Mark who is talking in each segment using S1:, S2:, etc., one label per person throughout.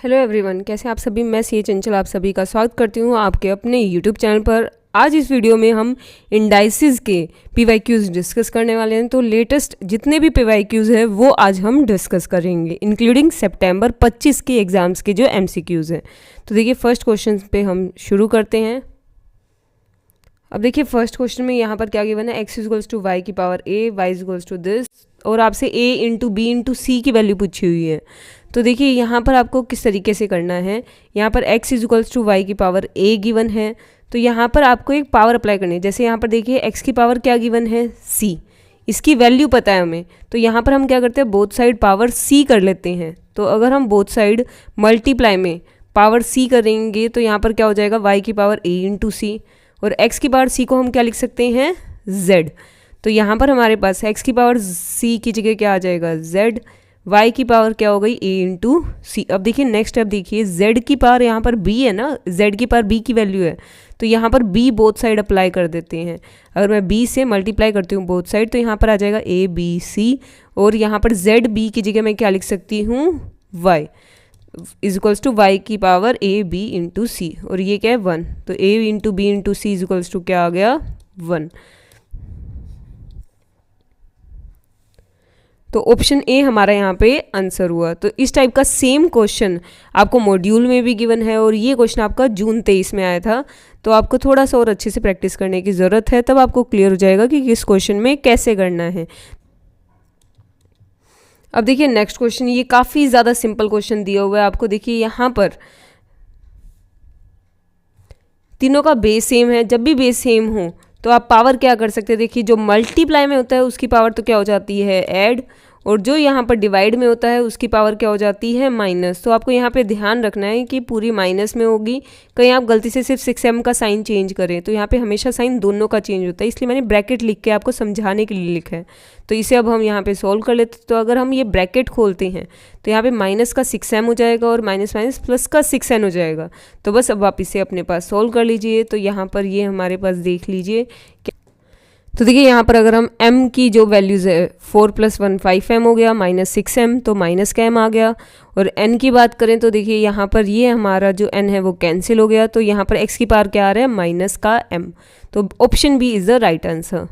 S1: Hello everyone, कैसे आप सभी। मैं सी चंचल आप सभी का स्वागत करती हूँ आपके अपने यूट्यूब चैनल पर। आज इस वीडियो में हम इंडाइसिस के पीवाईक्यूज डिस्कस करने वाले हैं। तो लेटेस्ट जितने भी पीवाईक्यूज है वो आज हम डिस्कस करेंगे, इंक्लूडिंग सितंबर 25 के एग्जाम्स के जो एमसीक्यूज हैं। तो देखिए फर्स्ट क्वेश्चन पे हम शुरू करते हैं। अब देखिए फर्स्ट क्वेश्चन में यहाँ पर क्या गिवन है, x इक्वल्स टू वाई की power a, y equals to this, और आपसे a into B into C की वैल्यू पूछी हुई है। तो देखिए यहाँ पर आपको किस तरीके से करना है। यहाँ पर x इक्वल्स टू वाई की पावर a गिवन है, तो यहाँ पर आपको एक पावर अप्लाई करनी है। जैसे यहाँ पर देखिए x की पावर क्या गिवन है, c, इसकी वैल्यू पता है हमें। तो यहाँ पर हम क्या करते हैं, बोथ साइड पावर c कर लेते हैं। तो अगर हम बोथ साइड मल्टीप्लाई में पावर c करेंगे तो यहाँ पर क्या हो जाएगा, y की पावर a इंटू सी, और x की पावर c को हम क्या लिख सकते हैं, z। तो यहाँ पर हमारे पास x की पावर c की जगह क्या आ जाएगा, z, y की पावर क्या हो गई, a इंटू सी। अब देखिए नेक्स्ट स्टेप देखिए, z की पावर यहाँ पर b है ना, z की पावर b की वैल्यू है, तो यहाँ पर b बोथ साइड अप्लाई कर देते हैं। अगर मैं b से मल्टीप्लाई करती हूँ बोथ साइड तो यहाँ पर आ जाएगा a b c, और यहाँ पर z b की जगह मैं क्या लिख सकती हूँ, y is equals to Y की power A B into C, और ये क्या है 1। तो a into B into C is equals to क्या आ गया, 1। तो ऑप्शन ए हमारा यहाँ पे आंसर हुआ। तो इस टाइप का सेम क्वेश्चन आपको मॉड्यूल में भी गिवन है, और ये क्वेश्चन आपका जून 23 में आया था। तो आपको थोड़ा सा और अच्छे से प्रैक्टिस करने की ज़रूरत है, तब आपको क्लियर हो जाएगा कि किस क्वेश्चन में कैसे करना है। अब देखिए नेक्स्ट क्वेश्चन, ये काफ़ी ज़्यादा सिंपल क्वेश्चन दिया हुआ है आपको। देखिए यहाँ पर तीनों का बेस सेम है। जब भी बेस सेम हो तो आप पावर क्या कर सकते हैं, देखिए जो मल्टीप्लाई में होता है उसकी पावर तो क्या हो जाती है, ऐड, और जो यहाँ पर डिवाइड में होता है उसकी पावर क्या हो जाती है, माइनस। तो आपको यहाँ पे ध्यान रखना है कि पूरी माइनस में होगी। कहीं आप गलती से सिर्फ 6m का साइन चेंज करें तो यहाँ पे हमेशा साइन दोनों का चेंज होता है, इसलिए मैंने ब्रैकेट लिख के आपको समझाने के लिए लिखा है। तो इसे अब हम यहाँ पे सॉल्व कर लेते। तो अगर हम ये ब्रैकेट खोलते हैं तो यहाँ पे माइनस का 6m हो जाएगा और माइनस माइनस प्लस का 6n हो जाएगा। तो बस अब आप इसे अपने पास सॉल्व कर लीजिए। तो यहाँ पर ये हमारे पास देख लीजिए, तो देखिए यहाँ पर अगर हम m की जो वैल्यूज़ है 4 + 1 5m हो गया, माइनस 6m तो माइनस का m आ गया। और n की बात करें तो देखिए यहाँ पर ये हमारा जो n है वो कैंसिल हो गया। तो यहाँ पर x की पावर क्या आ रहा है, माइनस का m। तो option B is the right answer.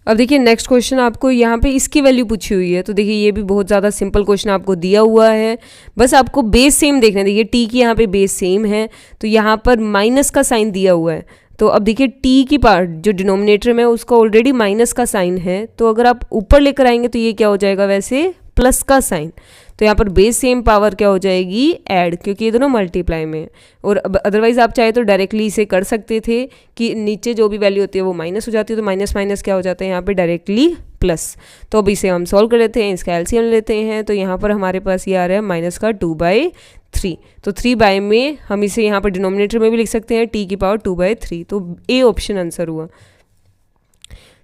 S1: अब देखिए नेक्स्ट क्वेश्चन, आपको यहाँ पे इसकी वैल्यू पूछी हुई है। तो देखिए ये भी बहुत ज़्यादा सिंपल क्वेश्चन आपको दिया हुआ है, बस आपको बेस सेम देखना है। देखिए t की यहाँ पे बेस सेम है, तो यहाँ पर माइनस का साइन दिया हुआ है। तो अब देखिए t की पार्ट जो डिनोमिनेटर में उसका ऑलरेडी माइनस का साइन है, तो अगर आप ऊपर लेकर आएंगे तो ये क्या हो जाएगा, वैसे प्लस का साइन। तो यहाँ पर बेस सेम पावर क्या हो जाएगी, ऐड, क्योंकि ये दोनों मल्टीप्लाई में। और अदरवाइज आप चाहे तो डायरेक्टली इसे कर सकते थे कि नीचे जो भी वैल्यू होती है वो माइनस हो जाती है, तो माइनस माइनस क्या हो जाता है यहाँ पे डायरेक्टली प्लस। तो अब इसे हम सॉल्व कर लेते हैं, इसका एलसीएम लेते हैं। तो यहाँ पर हमारे पास ये आ रहा है माइनस का 2/3। तो 3 में हम इसे यहाँ पर डिनोमिनेटर में भी लिख सकते हैं, t की पावर 2/3। तो ए ऑप्शन आंसर हुआ।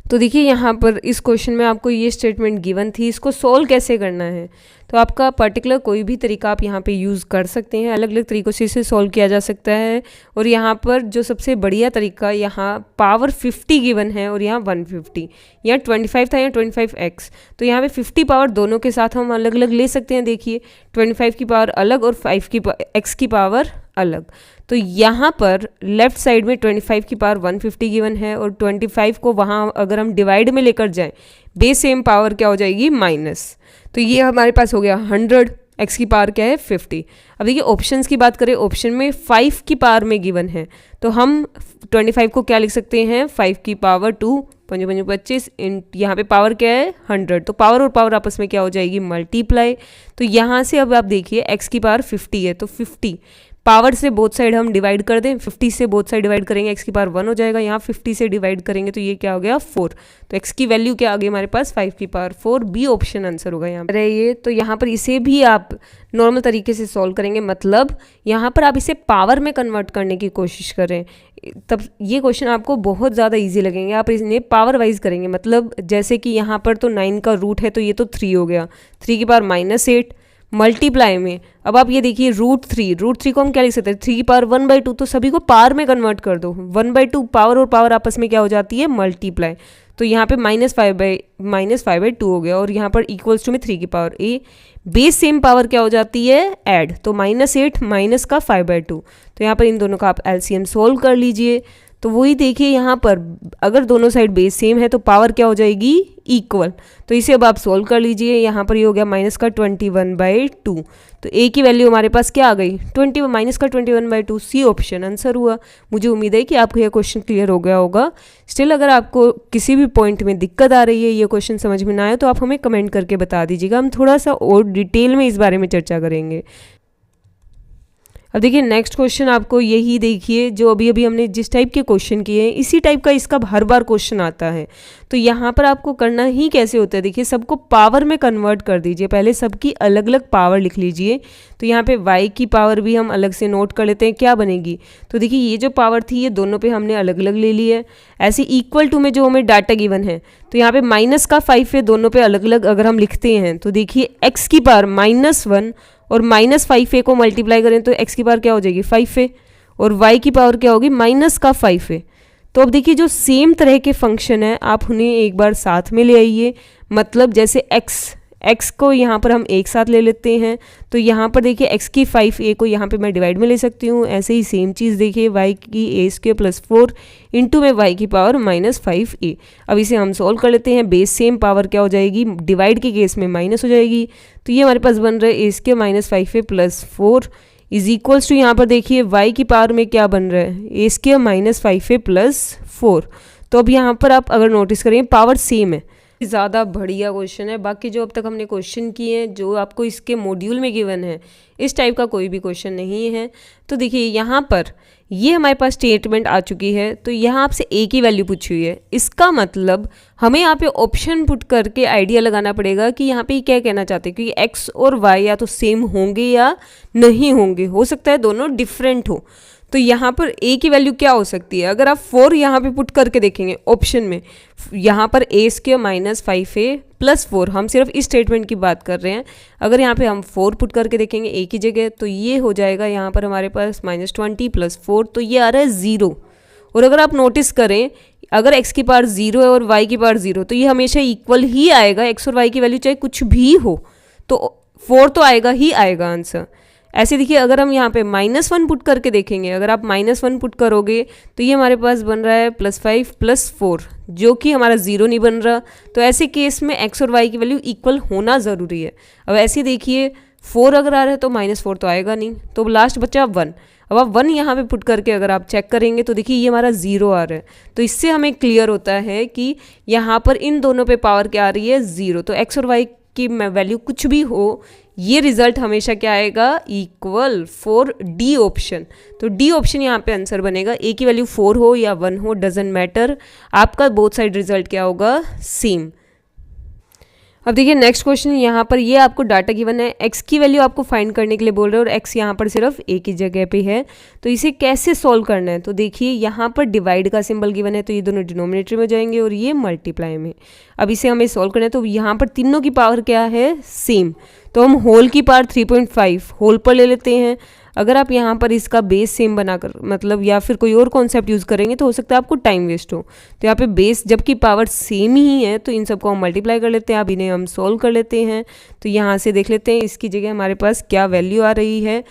S1: तो देखिए यहाँ पर इस क्वेश्चन में आपको ये स्टेटमेंट गिवन थी, इसको सोल्व कैसे करना है। तो आपका पर्टिकुलर कोई भी तरीका आप यहाँ पे यूज़ कर सकते हैं, अलग अलग तरीक़ों से इसे सोल्व किया जा सकता है। और यहाँ पर जो सबसे बढ़िया तरीका, यहाँ पावर 50 गिवन है और यहाँ 150, यहाँ 25 था, यहाँ 25x। तो यहाँ पे 50 पावर दोनों के साथ हम अलग अलग ले सकते हैं। देखिए 25 की पावर अलग और x की पावर अलग। तो यहाँ पर लेफ्ट साइड में 25 की पावर 150 गिवन है, और 25 को वहाँ अगर हम डिवाइड में लेकर जाएं, बेस सेम पावर क्या हो जाएगी, माइनस। तो ये हमारे पास हो गया 100, x की पावर क्या है 50। अब देखिए ऑप्शंस की बात करें, ऑप्शन में 5 की पावर में गिवन है, तो हम 25 को क्या लिख सकते हैं, 5 की पावर 2, 5 5 25, यहाँ पे पावर क्या है 100। तो पावर और पावर आपस में क्या हो जाएगी, मल्टीप्लाई। तो यहाँ से अब आप देखिए x की पावर 50 है, तो 50 पावर से बोथ साइड हम डिवाइड कर दें, 50 से बोथ साइड डिवाइड करेंगे, x की पावर 1 हो जाएगा। यहाँ 50 से डिवाइड करेंगे तो ये क्या हो गया, 4। तो x की वैल्यू क्या आ गई हमारे पास, 5 की पावर 4। बी ऑप्शन आंसर होगा यहाँ पर ये। तो यहाँ पर इसे भी आप नॉर्मल तरीके से सॉल्व करेंगे, मतलब यहाँ पर आप इसे पावर में कन्वर्ट करने की कोशिश करें, तब ये क्वेश्चन आपको बहुत ज़्यादा ईजी लगेंगे। आप इन्हें पावर वाइज करेंगे, मतलब जैसे कि यहाँ पर तो 9 का रूट है, तो ये तो 3 हो गया, 3 की पावर -8 मल्टीप्लाई में। अब आप ये देखिए √3 को हम क्या लिख सकते हैं, 3 की पावर 1/2। तो सभी को पावर में कन्वर्ट कर दो, 1/2 पावर और पावर आपस में क्या हो जाती है, मल्टीप्लाई। तो यहाँ पे -5/2 हो गया और यहाँ पर इक्वल्स टू में 3 की power a। Base same power क्या हो जाती है, ऐड, तो -8 माइनस का 5/2। तो यहाँ पर इन दोनों का आप एलसीएम सोल्व कर लीजिए। तो वही देखिए यहाँ पर अगर दोनों साइड बेस सेम है तो पावर क्या हो जाएगी, इक्वल। तो इसे अब आप सोल्व कर लीजिए। यहाँ पर ये हो गया -21/2। तो a की वैल्यू हमारे पास क्या आ गई, -21/2। सी ऑप्शन आंसर हुआ। मुझे उम्मीद है कि आपको यह क्वेश्चन क्लियर हो गया होगा। स्टिल अगर आपको किसी भी पॉइंट में दिक्कत आ रही है, ये क्वेश्चन समझ में ना आए, तो आप हमें कमेंट करके बता दीजिएगा। हम थोड़ा सा और डिटेल में इस बारे में चर्चा करेंगे। अब देखिए नेक्स्ट क्वेश्चन आपको यही देखिए जो अभी अभी हमने जिस टाइप के क्वेश्चन किए हैं इसी टाइप का इसका हर बार क्वेश्चन आता है। तो यहाँ पर आपको करना ही कैसे होता है, देखिए सबको पावर में कन्वर्ट कर दीजिए। पहले सबकी अलग अलग पावर लिख लीजिए। तो यहाँ पे y की पावर भी हम अलग से नोट कर लेते हैं, क्या बनेगी। तो देखिए ये जो पावर थी ये दोनों पे हमने अलग अलग ले ली है। ऐसे इक्वल टू में जो हमें डाटा गिवन है तो यहाँ पे -5 है, दोनों पे अलग अलग अगर हम लिखते हैं तो देखिए x की पावर -1 और -5a को मल्टीप्लाई करें तो x की पावर क्या हो जाएगी 5a और y की पावर क्या होगी -5a। तो अब देखिए जो सेम तरह के फंक्शन है आप उन्हें एक बार साथ में ले आइए। मतलब जैसे x को यहाँ पर हम एक साथ ले लेते हैं तो यहाँ पर देखिए x की 5a को यहाँ पे मैं डिवाइड में ले सकती हूँ। ऐसे ही सेम चीज़ देखिए y की a² + 4 इंटू में y की पावर -5a। अब इसे हम सॉल्व कर लेते हैं। बेस सेम पावर क्या हो जाएगी, डिवाइड के केस में माइनस हो जाएगी। तो ये हमारे पास बन रहा है a² -5a + 4 is equals to यहाँ पर देखिए y की पावर में क्या बन रहा है a² -5a + 4। तो अब यहाँ पर आप अगर नोटिस करें पावर सेम है। ज़्यादा बढ़िया क्वेश्चन है। बाकी जो अब तक हमने क्वेश्चन किए हैं जो आपको इसके मॉड्यूल में गिवन है इस टाइप का कोई भी क्वेश्चन नहीं है। तो देखिए यहाँ पर ये हमारे पास स्टेटमेंट आ चुकी है। तो यहाँ आपसे a की वैल्यू पूछी हुई है, इसका मतलब हमें यहाँ पे ऑप्शन पुट करके आइडिया लगाना पड़ेगा कि यहाँ पे क्या कहना चाहते हैं, क्योंकि x और y या तो सेम होंगे या नहीं होंगे, हो सकता है दोनों डिफरेंट हो। तो यहाँ पर a की वैल्यू क्या हो सकती है, अगर आप 4 यहाँ पे पुट करके देखेंगे ऑप्शन में, यहाँ पर a² -5a + 4, हम सिर्फ इस स्टेटमेंट की बात कर रहे हैं। अगर यहाँ पे हम 4 पुट करके देखेंगे a की जगह तो ये हो जाएगा यहाँ पर हमारे पास -20 + 4, तो ये आ रहा है 0। और अगर आप नोटिस करें अगर x की पावर 0 है और y की पावर 0 तो ये हमेशा इक्वल ही आएगा। x और y की वैल्यू चाहे कुछ भी हो तो 4 तो आएगा ही आएगा आंसर। ऐसे देखिए अगर हम यहाँ पे -1 पुट करके देखेंगे, अगर आप -1 पुट करोगे तो ये हमारे पास बन रहा है +5 + 4 जो कि हमारा 0 नहीं बन रहा। तो ऐसे केस में x और y की वैल्यू इक्वल होना ज़रूरी है। अब ऐसे देखिए 4 अगर आ रहा है तो -4 तो आएगा नहीं, तो लास्ट बचा 1। अब आप 1 यहाँ पे पुट करके अगर आप चेक करेंगे तो देखिए ये हमारा 0 आ रहा है। तो इससे हमें क्लियर होता है कि यहाँ पर इन दोनों पे पावर क्या आ रही है 0। तो x और y की वैल्यू कुछ भी हो ये रिजल्ट हमेशा क्या आएगा, इक्वल, फॉर डी ऑप्शन। तो डी ऑप्शन यहाँ पे आंसर बनेगा। a की वैल्यू 4 हो या 1 हो डजेंट मैटर, आपका बोथ साइड रिजल्ट क्या होगा, सेम। अब देखिए नेक्स्ट क्वेश्चन, यहाँ पर ये आपको डाटा गिवन है, x की वैल्यू आपको फाइंड करने के लिए बोल रहे हैं और x यहाँ पर सिर्फ a की जगह पे है। तो इसे कैसे सॉल्व करना है, तो देखिए यहाँ पर डिवाइड का सिंबल गिवन है तो ये दोनों डिनोमिनेटर में जाएंगे और ये मल्टीप्लाई में। अब इसे हमें सॉल्व करना है तो यहाँ पर तीनों की पावर क्या है, सेम। तो हम होल की पावर 3.5 होल पर ले लेते हैं। अगर आप यहाँ पर इसका बेस सेम बनाकर मतलब या फिर कोई और कॉन्सेप्ट यूज़ करेंगे तो हो सकता है आपको टाइम वेस्ट हो। तो यहाँ पे बेस जबकि पावर सेम ही है तो इन सबको हम मल्टीप्लाई कर लेते हैं। अब इन्हें हम सॉल्व कर लेते हैं। तो यहाँ से देख लेते हैं इसकी जगह हमारे पास क्या वैल्यू आ रही है।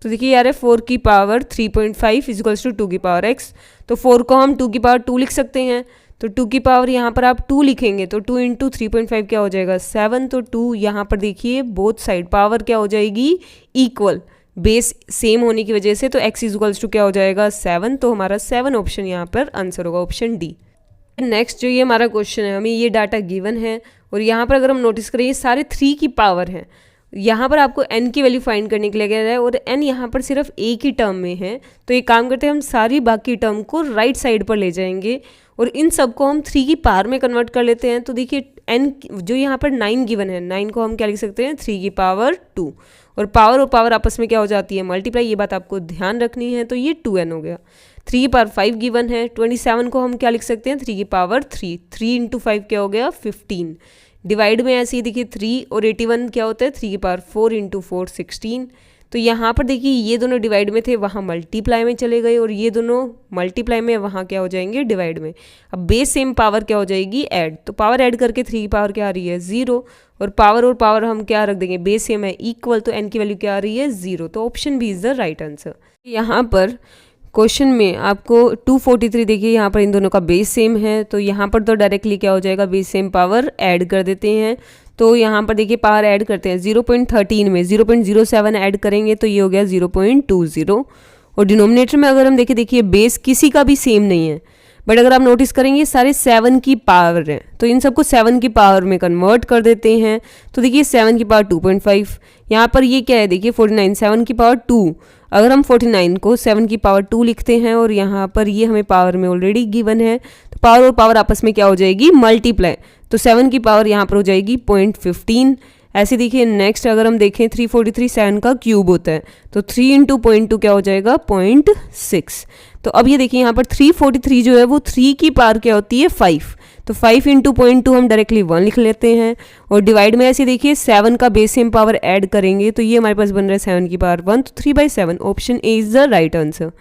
S1: तो देखिए यार 4 की पावर 3.5 इक्वल्स टू 2 की पावर x। तो 4 को हम 2 की पावर 2 लिख सकते हैं। तो 2 की पावर यहाँ पर आप 2 लिखेंगे तो 2 × 3.5 क्या हो जाएगा 7। तो 2 यहाँ पर देखिए बोथ साइड पावर क्या हो जाएगी, इक्वल, बेस सेम होने की वजह से। तो x इक्वल्स टू क्या हो जाएगा 7। तो हमारा 7 ऑप्शन यहाँ पर आंसर होगा, ऑप्शन डी। नेक्स्ट जो ये हमारा क्वेश्चन है, हमें ये डाटा गिवन है और यहाँ पर अगर हम नोटिस करें ये सारे 3 की पावर हैं। यहाँ पर आपको n की वैल्यू फाइंड करने के लिए कह रहा है और n यहाँ पर सिर्फ a की टर्म में है। तो एक काम करते हैं हम सारी बाकी टर्म को राइट साइड पर ले जाएंगे और इन सब को हम 3 की पावर में कन्वर्ट कर लेते हैं। तो देखिए n जो यहाँ पर 9 गिवन है, 9 को हम क्या लिख सकते हैं 3 की पावर 2 और पावर आपस में क्या हो जाती है मल्टीप्लाई, ये बात आपको ध्यान रखनी है। तो ये 2n हो गया। 3 की पावर 5 गिवन है, 27 को हम क्या लिख सकते हैं 3 की पावर 3, 3 × 5 क्या हो गया 15। डिवाइड में ऐसे ही देखिए 3 और 81 क्या होता है 3 की पावर 4 × 4 16। तो यहाँ पर देखिए ये दोनों डिवाइड में थे, वहाँ मल्टीप्लाई में चले गए, और ये दोनों मल्टीप्लाई में, वहाँ क्या हो जाएंगे, डिवाइड में। अब बेस सेम पावर क्या हो जाएगी, ऐड। तो पावर ऐड करके 3 की पावर क्या आ रही है, 0, और पावर हम क्या रख देंगे, बेस सेम है इक्वल, तो n की वैल्यू क्या आ रही है, 0। तो option B is the right answer. यहाँ पर क्वेश्चन में आपको 243 देखिए, यहाँ पर इन दोनों का बेस सेम है, तो यहाँ पर तो डायरेक्टली क्या हो जाएगा, बेस सेम पावर ऐड कर देते हैं। तो यहाँ पर देखिए पावर ऐड करते हैं, 0.13 में 0.07 ऐड करेंगे तो ये हो गया 0.20। और डिनोमिनेटर में अगर हम देखिए बेस किसी का भी सेम नहीं है, बट अगर आप नोटिस करेंगे सारे 7 की पावर हैं, तो इन सबको 7 की पावर में कन्वर्ट कर देते हैं। तो देखिए 7 की पावर 2.5, यहाँ पर ये क्या है, देखिए 49, 7 की पावर 2। अगर हम 49 को 7 की पावर 2 लिखते हैं, और यहाँ पर ये हमें पावर में ऑलरेडी गिवन है, तो पावर और पावर आपस में क्या हो जाएगी, मल्टीप्लाई। तो 7 की पावर यहाँ पर हो जाएगी 0.15। ऐसे देखिए नेक्स्ट अगर हम देखें 343 7 का क्यूब होता है, तो 3 इंटू 0.2 क्या हो जाएगा, 0.6। तो अब ये देखिए यहाँ पर 343 जो है वो 3 की पावर क्या होती है, 5। तो 5 इंटू 0.2 हम डायरेक्टली 1 लिख लेते हैं, और डिवाइड में ऐसे देखिए 7 का बेस सेम पावर ऐड करेंगे, तो ये हमारे पास बन रहा है 7 की पावर 1, तो 3/7 option A is the right answer.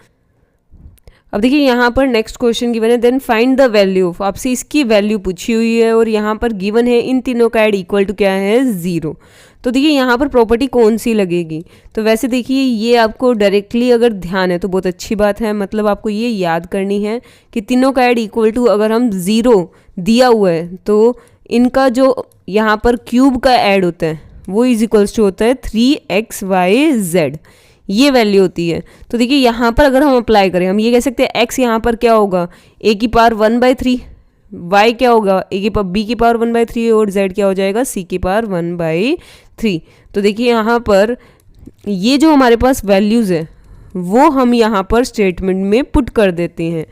S1: अब देखिए यहाँ पर नेक्स्ट क्वेश्चन गिवन है, देन फाइंड द वैल्यू। आपसे इसकी वैल्यू पूछी हुई है, और यहाँ पर गिवन है इन तीनों का ऐड इक्वल टू क्या है, 0। तो देखिए यहाँ पर प्रॉपर्टी कौन सी लगेगी, तो वैसे देखिए ये आपको डायरेक्टली अगर ध्यान है तो बहुत अच्छी बात है, मतलब आपको ये याद करनी है कि तीनों का ऐड इक्वल टू, अगर हम 0 दिया हुआ है तो इनका जो यहाँ पर क्यूब का ऐड होता है वो इज इक्वल्स टू होता है 3xyz, ये वैल्यू होती है। तो देखिए यहाँ पर अगर हम अप्लाई करें, हम ये कह सकते हैं x यहाँ पर क्या होगा, a की पावर 1/3, y क्या होगा, b की पावर 1/3, और z क्या हो जाएगा, c की पावर 1/3। तो देखिए यहाँ पर ये जो हमारे पास वैल्यूज़ है वो हम यहाँ पर स्टेटमेंट में पुट कर देते हैं।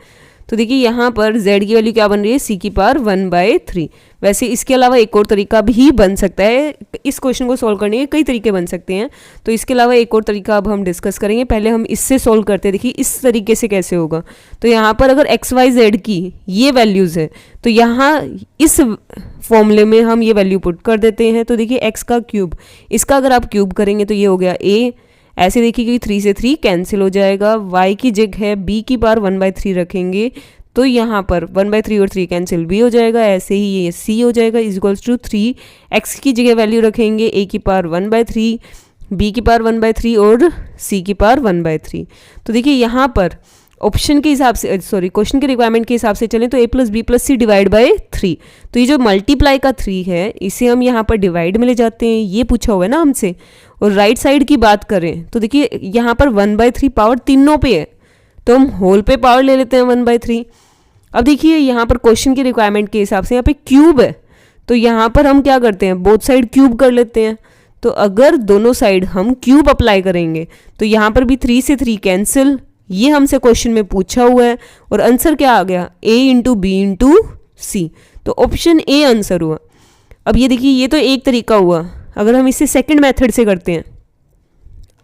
S1: तो देखिए यहाँ पर z की वैल्यू क्या बन रही है, c की पावर 1/3। वैसे इसके अलावा एक और तरीका भी बन सकता है, इस क्वेश्चन को सॉल्व करने के कई तरीके बन सकते हैं, तो इसके अलावा एक और तरीका अब हम डिस्कस करेंगे। पहले हम इससे सॉल्व करते हैं, देखिए इस तरीके से कैसे होगा। तो यहाँ पर अगर एक्स वाई जेड की ये वैल्यूज़ है, तो यहाँ इस फॉर्मूले में हम ये वैल्यू पुट कर देते हैं। तो देखिए एक्स का क्यूब, इसका अगर आप क्यूब करेंगे तो ये हो गया a, ऐसे देखिए कि 3 से 3 कैंसिल हो जाएगा। y की जगह b की पावर 1/3 रखेंगे, तो यहाँ पर 1/3 और 3 कैंसिल भी हो जाएगा, ऐसे ही ये c हो जाएगा इज इक्वल्स टू 3। x की जगह वैल्यू रखेंगे a की पावर 1/3, b की पावर 1/3 और c की पावर 1/3। तो देखिए यहाँ पर ऑप्शन के हिसाब से, सॉरी क्वेश्चन के रिक्वायरमेंट के हिसाब से चलें तो a + b + c divide by 3। तो ये जो मल्टीप्लाई का 3 है इसे हम यहाँ पर डिवाइड में ले जाते हैं, ये पूछा हुआ है ना हमसे। और राइट साइड की बात करें तो देखिए यहाँ पर 1/3 पावर तीनों पे है, तो हम होल पे पावर ले लेते हैं 1/3। अब देखिए यहाँ पर क्वेश्चन की रिक्वायरमेंट के हिसाब से यहाँ पे क्यूब है, तो यहाँ पर हम क्या करते हैं, बोथ साइड क्यूब कर लेते हैं। तो अगर दोनों साइड हम क्यूब अप्लाई करेंगे तो यहाँ पर भी 3 से 3 कैंसिल, ये हमसे क्वेश्चन में पूछा हुआ है, और आंसर क्या आ गया, a इंटू बी इंटू सी। तो ऑप्शन ए आंसर हुआ। अब ये देखिए ये तो एक तरीका हुआ, अगर हम इसे सेकंड मेथड से करते हैं।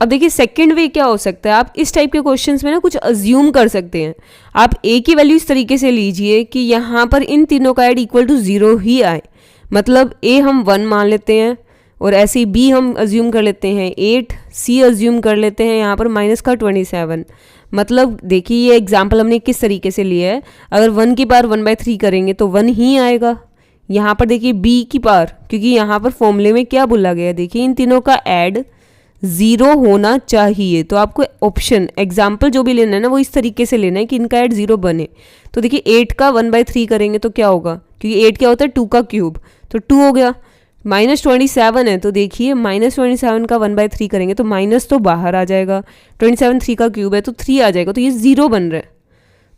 S1: अब देखिए सेकंड वे क्या हो सकता है, आप इस टाइप के क्वेश्चंस में ना कुछ अज्यूम कर सकते हैं। आप a की वैल्यू इस तरीके से लीजिए कि यहाँ पर इन तीनों का ऐड इक्वल टू 0 ही आए, मतलब a हम 1 मान लेते हैं, और ऐसे ही b हम अज्यूम कर लेते हैं 8, c अज्यूम कर लेते हैं यहाँ पर माइनस का 27। मतलब देखिए ये एग्जाम्पल हमने किस तरीके से लिया है, अगर 1 की पावर 1/3 करेंगे तो 1 ही आएगा। यहाँ पर देखिए b की पावर, क्योंकि यहाँ पर फॉर्मूले में क्या बोला गया है, देखिए इन तीनों का ऐड 0 होना चाहिए। तो आपको ऑप्शन एग्जाम्पल जो भी लेना है ना वो इस तरीके से लेना है कि इनका ऐड 0 बने। तो देखिए 8 का 1/3 करेंगे तो क्या होगा, क्योंकि 8 क्या होता है 2 का क्यूब, तो 2 हो गया। -27 है, तो देखिए -27 का 1/3 करेंगे तो माइनस तो बाहर आ जाएगा, 27 3 का क्यूब है तो 3 आ जाएगा, तो ये 0 बन रहा है।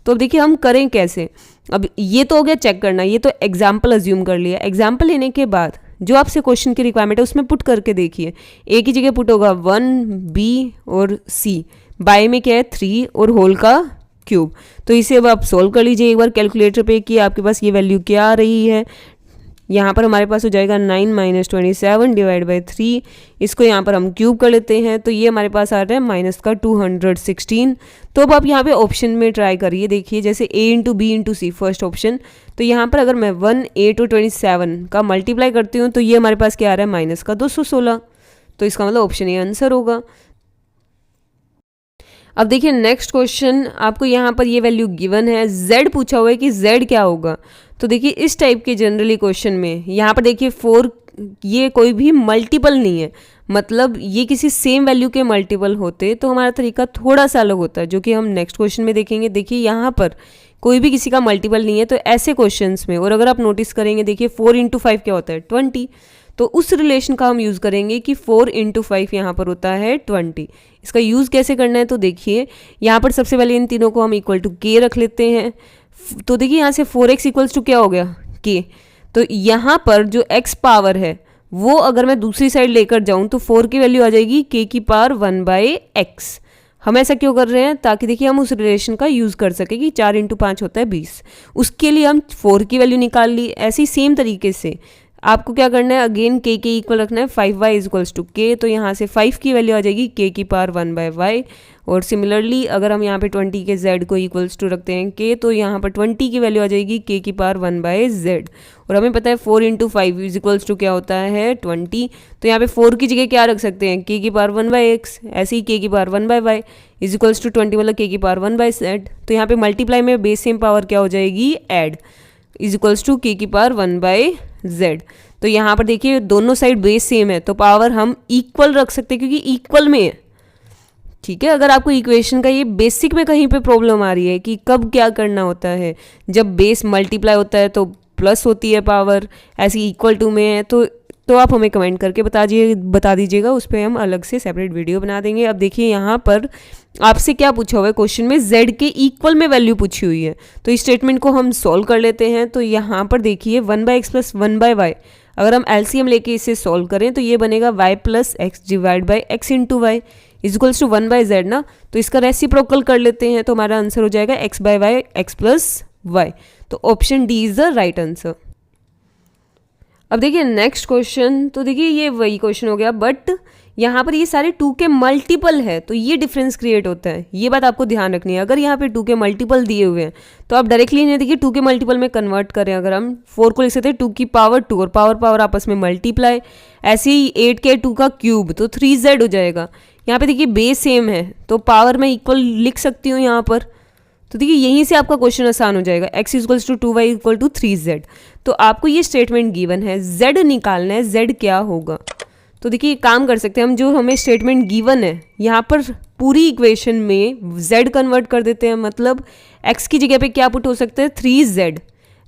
S1: तो अब देखिए हम करें कैसे, अब ये तो हो गया चेक करना, ये तो एग्जाम्पल अज्यूम कर लिया। एग्जाम्पल लेने के बाद जो आपसे क्वेश्चन की रिक्वायरमेंट है उसमें पुट करके देखिए, a की जगह पुट होगा 1, b और c, बाय में क्या है 3 और होल का क्यूब। तो इसे अब आप सोल्व कर लीजिए एक बार कैलकुलेटर पे कि आपके पास ये वैल्यू क्या आ रही है। यहाँ पर हमारे पास हो जाएगा 9 - 27 डिवाइड बाई 3, इसको यहाँ पर हम क्यूब कर लेते हैं, तो ये हमारे पास आ रहा है माइनस का 216। तो अब आप यहाँ पे ऑप्शन में ट्राई करिए, देखिए जैसे a into B into C first option, तो यहाँ पर अगर मैं 1 8 और 27 का मल्टीप्लाई करती हूँ तो ये हमारे पास क्या आ रहा है माइनस का 216। तो इसका मतलब ऑप्शन ए आंसर होगा। अब देखिए नेक्स्ट क्वेश्चन, आपको यहाँ पर ये वैल्यू गिवन है, z पूछा हुआ है कि z क्या होगा। तो देखिए इस टाइप के जनरली क्वेश्चन में यहाँ पर देखिए 4 ये कोई भी मल्टीपल नहीं है, मतलब ये किसी सेम वैल्यू के मल्टीपल होते तो हमारा तरीका थोड़ा सा अलग होता है, जो कि हम नेक्स्ट क्वेश्चन में देखेंगे। देखिए यहाँ पर कोई भी किसी का मल्टीपल नहीं है, तो ऐसे क्वेश्चंस में, और अगर आप नोटिस करेंगे देखिए 4 × 5 क्या होता है 20, तो उस रिलेशन का हम यूज़ करेंगे कि 4 × 5 यहाँ पर होता है 20। इसका यूज़ कैसे करना है, तो देखिए यहाँ पर सबसे पहले इन तीनों को हम इक्वल टू k रख लेते हैं। तो देखिए यहाँ से 4x इक्वल्स टू क्या हो गया k, तो यहाँ पर जो x पावर है वो अगर मैं दूसरी साइड लेकर जाऊँ तो 4 की वैल्यू आ जाएगी k की पावर 1/x। हम ऐसा क्यों कर रहे हैं, ताकि देखिए हम उस रिलेशन का यूज़ कर सके कि 4 × 5 होता है 20, उसके लिए हम 4 की वैल्यू निकाल ली। ऐसे ही सेम तरीके से आपको क्या करना है, अगेन k के इक्वल रखना है 5y इक्वल्स टू k, तो यहाँ से 5 की वैल्यू आ जाएगी k की पावर 1/y। और सिमिलरली अगर हम यहाँ पे 20 के z को इक्वल्स टू रखते हैं k, तो यहाँ पर 20 की वैल्यू आ जाएगी k की पावर 1/z। और हमें पता है 4 × 5 इक्वल्स टू क्या होता है 20, तो यहाँ पे 4 की जगह क्या रख सकते हैं k की पावर 1/x, ऐसे ही k की पावर 1/y इक्वल्स टू 20, मतलब k की पावर 1/z। तो यहाँ पे मल्टीप्लाई में बेस सेम पावर क्या हो जाएगी ऐड इक्वल्स टू k की पावर 1/z। तो यहाँ पर देखिए दोनों साइड बेस सेम है, तो पावर हम इक्वल रख सकते हैं क्योंकि इक्वल में है। ठीक है, अगर आपको इक्वेशन का ये बेसिक में कहीं पे प्रॉब्लम आ रही है कि कब क्या करना होता है, जब बेस मल्टीप्लाई होता है तो प्लस होती है पावर, ऐसी इक्वल टू में है, तो आप हमें कमेंट करके बता दीजिएगा, उस पर हम अलग से सेपरेट वीडियो बना देंगे। अब देखिए यहाँ पर आपसे क्या पूछा हुआ है क्वेश्चन में, z के इक्वल में वैल्यू पूछी हुई है, तो इस स्टेटमेंट को हम सॉल्व कर लेते हैं। तो यहाँ पर देखिए 1/x + 1/y, अगर हम एलसीएम लेके इसे सॉल्व करें तो ये बनेगा y + x divide by x × y equals to 1/z ना, तो इसका रेसिप्रोकल कर लेते हैं, तो हमारा आंसर हो जाएगा x/y x + y। तो option D is the right answer. अब देखिए नेक्स्ट क्वेश्चन, तो देखिए ये वही क्वेश्चन हो गया, बट यहाँ पर ये सारे 2 के मल्टीपल है, तो ये डिफरेंस क्रिएट होता है, ये बात आपको ध्यान रखनी है। अगर यहाँ पे 2 के मल्टीपल दिए हुए हैं तो आप डायरेक्टली इन्हें देखिए 2 के मल्टीपल में कन्वर्ट करें, अगर हम 4 को लिख सकते हैं 2 की पावर 2 और पावर आपस में मल्टीप्लाई, ऐसे ही 8 के 2 का क्यूब, तो 3z हो जाएगा। यहाँ पे देखिए बेस सेम है तो पावर में इक्वल लिख सकती हूँ यहाँ पर, तो देखिए यहीं से आपका क्वेश्चन आसान हो जाएगा। x equals to 2y equal to 3z, तो आपको ये स्टेटमेंट गिवन है, z निकालना है, z क्या होगा। तो देखिए काम कर सकते हैं हम, जो हमें स्टेटमेंट गिवन है यहाँ पर पूरी इक्वेशन में z कन्वर्ट कर देते हैं, मतलब x की जगह पे क्या पुट हो सकता है 3z,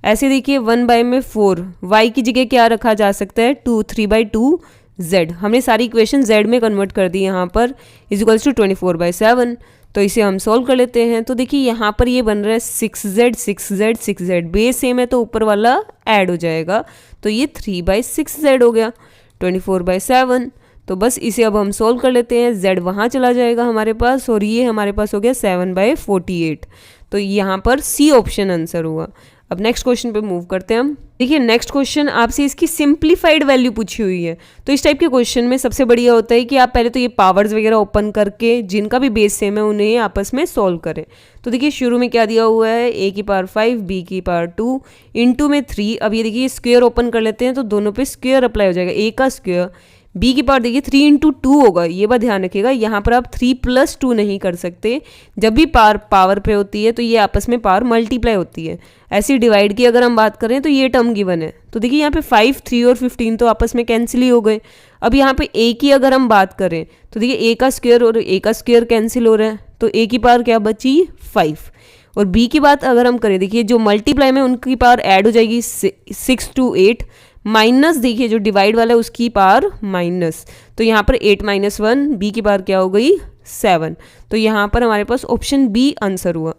S1: ऐसे देखिए 1/4 में 4, y की जगह क्या रखा जा सकता है 2, 3/2z। हमने सारी इक्वेशन z में कन्वर्ट कर दी यहाँ पर इक्वल्स टू 24/7। तो इसे हम सॉल्व कर लेते हैं। तो देखिए यहाँ पर ये बन रहा है 6z 6z 6z, base same है तो ऊपर वाला ऐड हो जाएगा, तो ये 3/6z हो गया 24/7। तो बस इसे अब हम सॉल्व कर लेते हैं, z वहाँ चला जाएगा हमारे पास, और ये हमारे पास हो गया 7/48। तो यहाँ पर सी ऑप्शन आंसर हुआ। अब नेक्स्ट क्वेश्चन पे मूव करते हैं हम। देखिए नेक्स्ट क्वेश्चन आपसे इसकी सिंप्लीफाइड वैल्यू पूछी हुई है, तो इस टाइप के क्वेश्चन में सबसे बढ़िया होता है कि आप पहले तो ये पावर्स वगैरह ओपन करके जिनका भी बेस सेम है उन्हें आपस में सॉल्व करें। तो देखिए शुरू में क्या दिया हुआ है, a की पावर 5 b की पावर 2 इंटू में 3। अब ये देखिए स्क्वायर ओपन कर लेते हैं तो दोनों पे स्क्वायर अप्लाई हो जाएगा, a का स्क्वायर, b की पावर देखिए 3 × 2 होगा, ये बात ध्यान रखिएगा, यहाँ पर आप 3 + 2 नहीं कर सकते, जब भी पावर पे होती है तो ये आपस में पावर मल्टीप्लाई होती है। ऐसी डिवाइड की अगर हम बात करें तो ये टर्म गिवन है, तो देखिए यहाँ पे 5, 3 और 15 तो आपस में कैंसिल ही हो गए। अब यहाँ पे a की अगर हम बात करें तो देखिए a का स्क्वायर और a का स्क्वायर कैंसिल हो रहा है, तो a की पावर क्या बची 5। और b की बात अगर हम करें, देखिए जो मल्टीप्लाई में उनकी पावर ऐड हो जाएगी 6 to 8, माइनस देखिए जो डिवाइड वाला है उसकी पावर माइनस, तो यहाँ पर 8 - 1 b की पावर क्या हो गई 7। तो यहाँ पर हमारे पास ऑप्शन बी आंसर हुआ।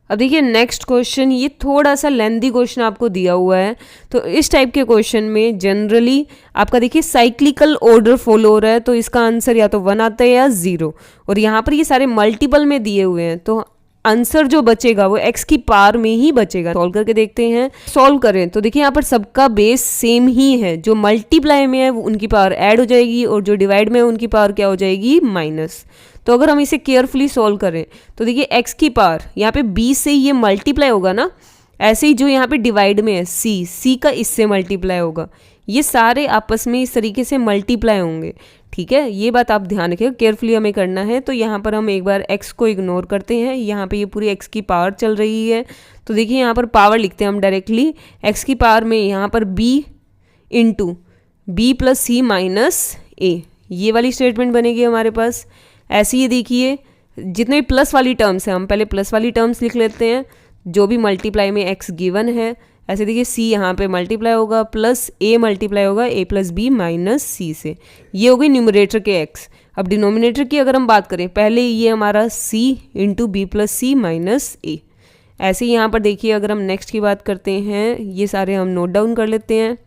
S1: अब देखिए नेक्स्ट क्वेश्चन, ये थोड़ा सा लेंथी क्वेश्चन आपको दिया हुआ है, तो इस टाइप के क्वेश्चन में जनरली आपका देखिए साइक्लिकल ऑर्डर फॉलो हो रहा है, तो इसका आंसर या तो 1 आता है या 0, और यहाँ पर ये सारे मल्टीपल में दिए हुए हैं, तो आंसर जो बचेगा वो x की पावर में ही बचेगा। सॉल्व करके देखते हैं, सॉल्व करें तो देखिए यहाँ पर सबका बेस सेम ही है, जो मल्टीप्लाई में है वो उनकी पावर ऐड हो जाएगी और जो डिवाइड में है उनकी पावर क्या हो जाएगी माइनस। तो अगर हम इसे केयरफुली सॉल्व करें तो देखिए x की पावर यहाँ पे b से ये मल्टीप्लाई होगा ना, ऐसे ही जो यहाँ पे डिवाइड में है c का इससे मल्टीप्लाई होगा, ये सारे आपस में इस तरीके से मल्टीप्लाई होंगे, ठीक है। ये बात आप ध्यान रखिएगा, केयरफुली हमें करना है। तो यहाँ पर हम एक बार x को इग्नोर करते हैं, यहाँ पे ये पूरी x की पावर चल रही है। तो देखिए यहाँ पर पावर लिखते हैं हम डायरेक्टली, x की पावर में यहाँ पर b इंटू बी प्लस सी माइनस ए, ये वाली स्टेटमेंट बनेगी हमारे पास। ऐसे ही देखिए जितने भी प्लस वाली टर्म्स हैं, हम पहले प्लस वाली टर्म्स लिख लेते हैं, जो भी मल्टीप्लाई में x गिवन है। ऐसे देखिए c यहाँ पे मल्टीप्लाई होगा प्लस a मल्टीप्लाई होगा a प्लस बी माइनस सी से, ये हो गई न्यूमरेटर के x। अब डिनोमिनेटर की अगर हम बात करें, पहले ये हमारा c इंटू बी प्लस सी माइनस ए। ऐसे ही यहाँ पर देखिए अगर हम नेक्स्ट की बात करते हैं, ये सारे हम नोट डाउन कर लेते हैं।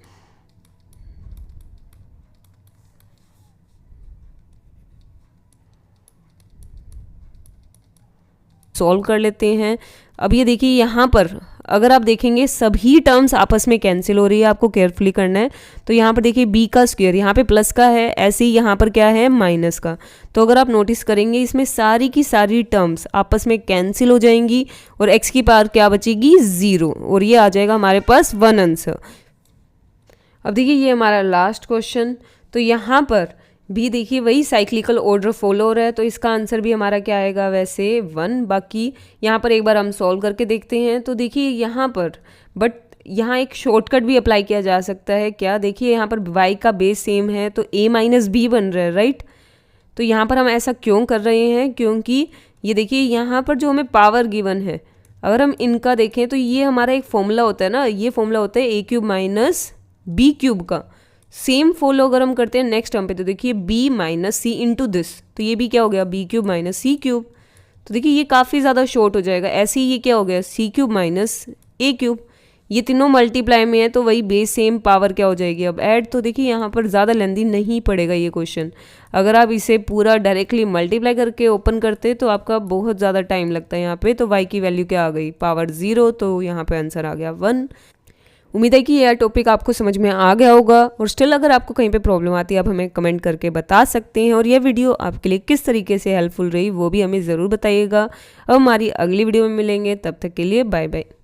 S1: सॉल्व कर लेते हैं। अब ये देखिए यहाँ पर अगर आप देखेंगे सभी टर्म्स आपस में कैंसिल हो रही है, आपको केयरफुली करना है। तो यहाँ पर देखिए b का स्क्वायर यहाँ पे प्लस का है, ऐसे ही यहाँ पर क्या है माइनस का। तो अगर आप नोटिस करेंगे इसमें सारी की सारी टर्म्स आपस में कैंसिल हो जाएंगी और x की पावर क्या बचेगी 0, और ये आ जाएगा हमारे पास 1 आंसर। अब देखिए ये हमारा लास्ट क्वेश्चन, तो यहाँ पर भी देखिए वही साइक्लिकल ऑर्डर फॉलो हो रहा है, तो इसका आंसर भी हमारा क्या आएगा वैसे 1। बाकी यहाँ पर एक बार हम सॉल्व करके देखते हैं। तो देखिए यहाँ पर बट यहाँ एक शॉर्टकट भी अप्लाई किया जा सकता है। क्या, देखिए यहाँ पर y का बेस सेम है तो a माइनस बी बन रहा है, राइट। तो यहाँ पर हम ऐसा क्यों कर रहे हैं, क्योंकि ये देखिए यहाँ पर जो हमें पावर गिवन है, अगर हम इनका देखें तो ये हमारा एक फॉर्मूला होता है ना, ये फॉर्मूला होता है a cube minus B cube का। सेम फॉलो अगर हम करते हैं नेक्स्ट टर्म पे, तो देखिए b minus C into this, तो ये भी क्या हो गया b cube minus C cube. तो देखिए ये काफ़ी ज़्यादा शॉर्ट हो जाएगा। ऐसे ही ये क्या हो गया c क्यूब माइनस ए क्यूब, ये तीनों मल्टीप्लाई में है तो वही बेस सेम पावर क्या हो जाएगी अब ऐड। तो देखिए यहाँ पर ज़्यादा लेंदी नहीं पड़ेगा ये क्वेश्चन। अगर आप इसे पूरा डायरेक्टली मल्टीप्लाई करके ओपन करते तो आपका बहुत ज़्यादा टाइम लगता है यहाँ पे। तो y की वैल्यू क्या आ गई पावर 0, तो यहाँ पे आंसर आ गया 1। उम्मीद है कि यह टॉपिक आपको समझ में आ गया होगा, और स्टिल अगर आपको कहीं पे प्रॉब्लम आती है आप हमें कमेंट करके बता सकते हैं, और यह वीडियो आपके लिए किस तरीके से हेल्पफुल रही वो भी हमें ज़रूर बताइएगा। अब हमारी अगली वीडियो में मिलेंगे, तब तक के लिए बाय बाय।